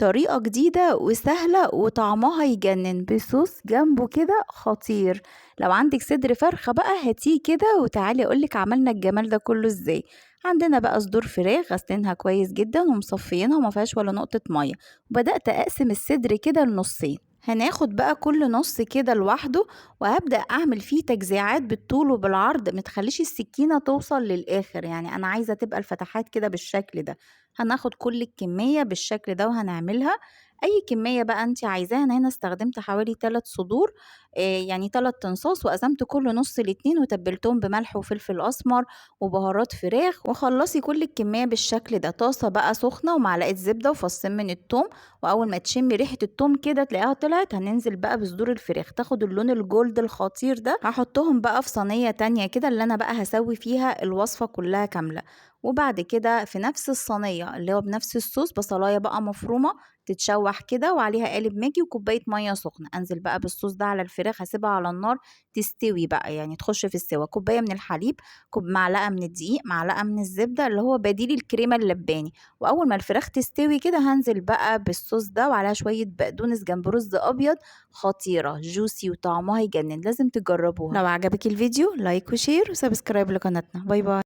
طريقة جديدة وسهلة وطعمها يجنن بصوص جنبه كده خطير. لو عندك صدر فرخة بقى هاتيه كده وتعالي اقولك عملنا الجمال ده كله ازاي. عندنا بقى صدور فراخ غسلينها كويس جدا ومصفيينها وما فيهاش ولا نقطة مية، وبدأت اقسم الصدر كده لنصين. هناخد بقى كل نص كده لوحده، وهبدأ اعمل فيه تجزيعات بالطول وبالعرض، متخليش السكينة توصل للآخر، يعني انا عايزة تبقى الفتحات كده بالشكل ده. هناخد كل الكمية بالشكل ده وهنعملها اي كمية بقى انت عايزاها. انا هنا استخدمت حوالي 3 صدور، يعني 3 تنصاص، وقسمت كل نص لاتنين وتبلتهم بملح وفلفل اسمر وبهارات فراخ. وخلصي كل الكمية بالشكل ده. طاسة بقى سخنة ومعلقة زبدة وفصين من التوم، واول ما تشمي ريحة التوم كده تلاقيها طلعت، هننزل بقى بصدور الفراخ تاخد اللون الجولد الخطير ده. هحطهم بقى في صينية تانية كده اللي انا بقى هسوي فيها الوصفة كلها كاملة. وبعد كده في نفس الصينية اللي هو بنفس الصوص بصلاية بقى مفرومة تتشوح كده، وعليها قالب ماجي وكوباية مية سخنة. انزل بقى بالصوص ده على الفراخ، هسيبها على النار تستوي بقى، يعني تخش في السوا. كوباية من الحليب، معلقة من الدقيق، معلقة من الزبدة اللي هو بديل الكريمة اللباني. واول ما الفراخ تستوي كده هنزل بقى بالصوص ده وعليها شوية بقدونس جنب رز ابيض. خطيرة جوسي وطعمها يجنن، لازم تجربوها. لو عجبك الفيديو لايك وشير وسبسكرايب لقناتنا. باي باي.